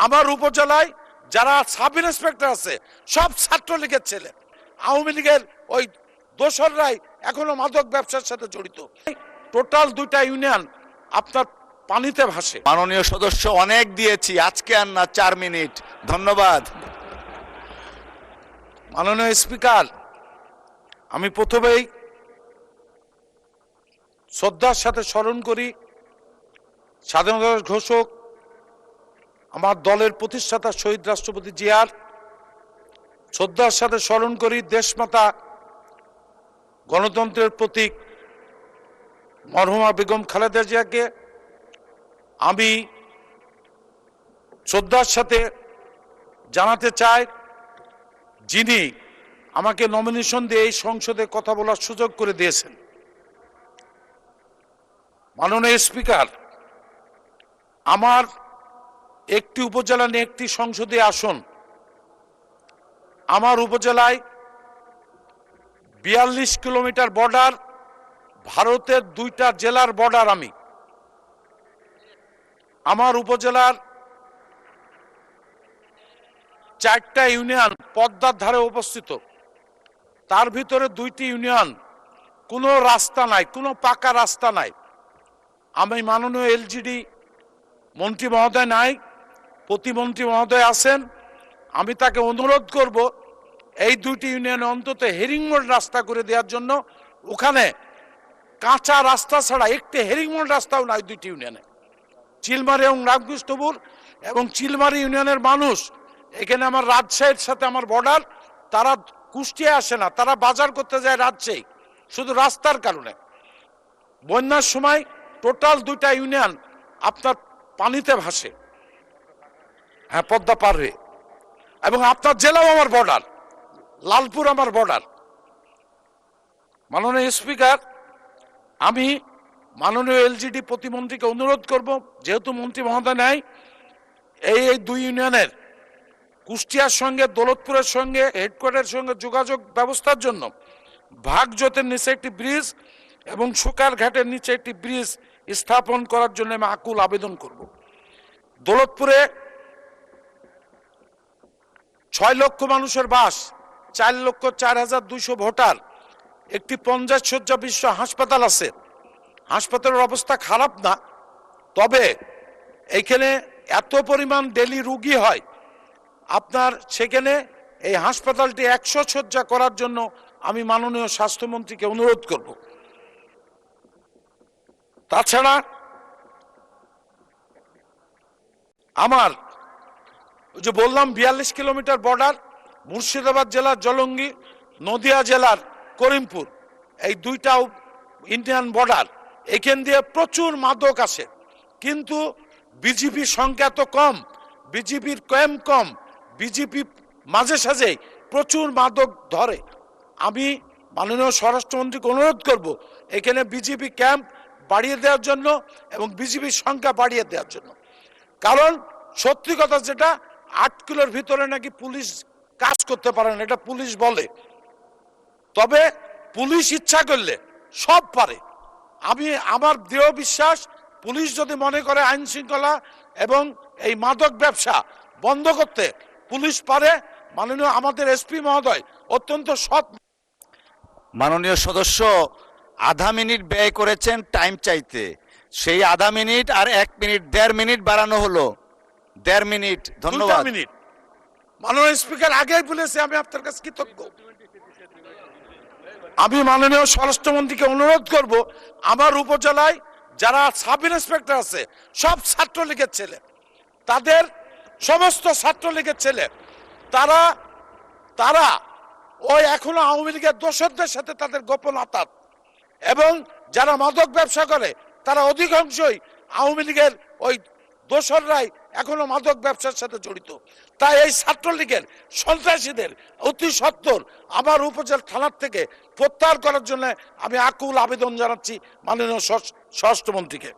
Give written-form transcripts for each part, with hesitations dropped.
আমার উপজেলায় যারা সাব ইন্সপেক্টর আছে সব ছাত্রলীগের ছেলে। আওয়ামী লীগের ওই দোসররাই এখনো মাদক ব্যবসার সাথে জড়িত। টোটাল 2টা ইউনিয়ন আপনার পানিতে ভাসে। মাননীয় সদস্য অনেক দিয়েছি, আজকে আর না, 4 মিনিট। ধন্যবাদ। মাননীয় স্পিকার, আমি প্রথমেই শ্রদ্ধার সাথে স্মরণ করি স্বাধীনতার ঘোষক আমার দলের প্রতিষ্ঠাতা শহীদ রাষ্ট্রপতি জিয়ার। শ্রদ্ধার সাথে স্মরণ করি দেশমাতা গণতন্ত্রের প্রতীক মরহুমা বেগম খালেদা জিয়াকে। আমি শ্রদ্ধার সাথে জানাতে চাই, যিনি আমাকে নমিনেশন দিয়ে এই সংসদে কথা বলার সুযোগ করে দিয়েছেন। মাননীয় স্পিকার, আমার একটি উপজেলা নিয়ে একটি সংসদীয় আসন। আমার উপজেলায় 42 কিলোমিটার বর্ডার, ভারতের 2টা জেলার বর্ডার। আমার উপজেলার 4টা ইউনিয়ন পদ্মার ধারে অবস্থিত। তার ভিতরে 2টি ইউনিয়ন কোনো রাস্তা নাই, কোনো পাকা রাস্তা নাই। আমি মাননীয় এলজিডি মন্ত্রী মহোদয় নাই, প্রতিমন্ত্রী মহোদয় আছেন, আমি তাকে অনুরোধ করব এই 2টি ইউনিয়নে অন্তত হেরিংমোড় রাস্তা করে দেওয়ার জন্য। ওখানে কাঁচা রাস্তা ছাড়া একটি হেরিংমোড় রাস্তাও নাই 2টি ইউনিয়নে। চিলমারি এবং রামকৃষ্ণপুর এবং চিলমারি ইউনিয়নের মানুষ, এখানে আমার রাজশাহীর সাথে আমার বর্ডার, তারা কুষ্টিয়া আসে না, তারা বাজার করতে যায় রাজশাহী, শুধু রাস্তার কারণে। বন্যার সময় টোটাল 2টা ইউনিয়ন আপনার পানিতে ভাসে, হ্যাঁ, পদ্মা পার হয়ে। এবং আপনার জেলাও আমার বর্ডার, লালপুর আমার বর্ডার। মাননীয় স্পিকার, আমি মাননীয় এলজিডি প্রতিমন্ত্রীকে অনুরোধ করব, যেহেতু মন্ত্রী মহোদয় নাই, এই 2 ইউনিয়নের কুষ্টিয়ার সঙ্গে দৌলতপুরের সঙ্গে হেডকোয়ার্টারের সঙ্গে যোগাযোগ ব্যবস্থার জন্য ভাগজোতের নিচে একটি ব্রিজ এবং সুকার ঘাটের নিচে একটি ব্রিজ স্থাপন করার জন্য আমি আকুল আবেদন করব। দৌলতপুরে 6 লক্ষ মানুষের বাস, 4,04,200 ভোটার, একটি 50 শয্যা বিশ্ব হাসপাতাল আছে। হাসপাতালের অবস্থা খারাপ না, তবে এইখানে এত পরিমাণ ডেলি রোগী হয়, আপনার সেখানে এই হাসপাতালটি 100 শয্যা করার জন্য আমি মাননীয় স্বাস্থ্যমন্ত্রীকে অনুরোধ করব। তাছাড়া আমার ওই যে বললাম 42 কিলোমিটার বর্ডার, মুর্শিদাবাদ জেলার জলঙ্গি, নদিয়া জেলার করিমপুর, এই 2টা ইন্ডিয়ান বর্ডার। এখান দিয়ে প্রচুর মাদক আসে, কিন্তু বিজেপির সংখ্যা তো কম, বিজেপির কম, বিজেপি মাঝে সাঝে প্রচুর মাদক ধরে। আমি মাননীয় স্বরাষ্ট্রমন্ত্রীকে অনুরোধ করব এখানে বিজেপি ক্যাম্প বাড়িয়ে দেওয়ার জন্য এবং বিজেপির সংখ্যা বাড়িয়ে দেওয়ার জন্য। কারণ সত্যি কথা যেটা, 8 কিলোর ভিতরে নাকি পুলিশ কাজ করতে পারে না, এটা পুলিশ বলে, তবে পুলিশ ইচ্ছা করলে সব পারে। আমার দৃঢ় বিশ্বাস, পুলিশ যদি মনে করে আইন শৃঙ্খলা এবং এই মাদক ব্যবসা বন্ধ করতে, পুলিশ পারে। মাননীয় আমাদের এসপি মহোদয় অত্যন্ত সৎ। মাননীয় সদস্য আধা মিনিট ব্যয় করেছেন টাইম চাইতে, সেই আধা মিনিট আর 1 মিনিট, 1.5 মিনিট বাড়ানো হলো, 1.5 মিনিট। ধন্যবাদ। মিনিট মাননীয় স্পিকার আগেই বলেছে, আমি আপনার কাছে কৃতজ্ঞ। আমি মাননীয় স্বরাষ্ট্রমন্ত্রীকে অনুরোধ করব, আমার উপজেলায় যারা সাব ইন্সপেক্টর আছে সব ছাত্রলীগের ছেলে, তাদের সমস্ত ছাত্রলীগের ছেলে, তারা ওই এখনো আওয়ামী লীগের দোসরদের সাথে তাদের গোপন আতাত, এবং যারা মাদক ব্যবসা করে তারা অধিকাংশই আওয়ামী লীগের ওই দোসররাই এখনো মাদক ব্যবসার সাথে জড়িত। তাই এই ছাত্রলীগের সন্ত্রাসীদের অতি সত্বর আমার উপজেলা থানার থেকে প্রত্যাহার করার জন্য আমি আকুল আবেদন জানাচ্ছি মাননীয় স্বরাষ্ট্রমন্ত্রীকে।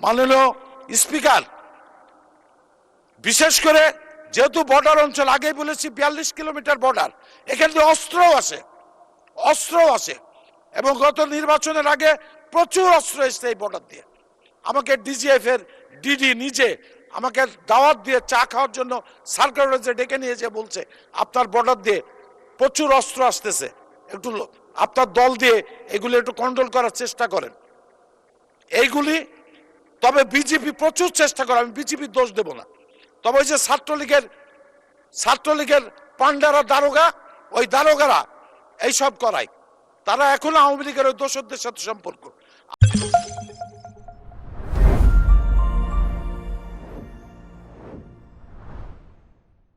মাননীয় স্পিকার, বিশেষ করে যেহেতু বর্ডার অঞ্চল, আগেই বলেছি 42 কিলোমিটার বর্ডার, এখান থেকে অস্ত্রও আসে এবং গত নির্বাচনের আগে প্রচুর অস্ত্র এসছে এই বর্ডার দিয়ে। আমাকে ডিজিএফ এর ডিডি নিজে আমাকে দাওয়াত দিয়ে চা খাওয়ার জন্য সার্কুলারে ডেকে নিয়ে যে বলছে আপনার বর্ডার দিয়ে প্রচুর অস্ত্র আসতেছে, একটু আপনার দল দিয়ে এগুলি একটু কন্ট্রোল করার চেষ্টা করেন। এইগুলি তবে বিজেপি প্রচুর চেষ্টা করে, আমি বিজেপির দোষ দেব না। তবে ওই যে ছাত্রলীগের পান্ডারা দারোগা, ওই দারোগারা এইসব করায়, তারা এখনো আওয়ামী লীগের ওই দোষরদের সাথে সম্পর্ক।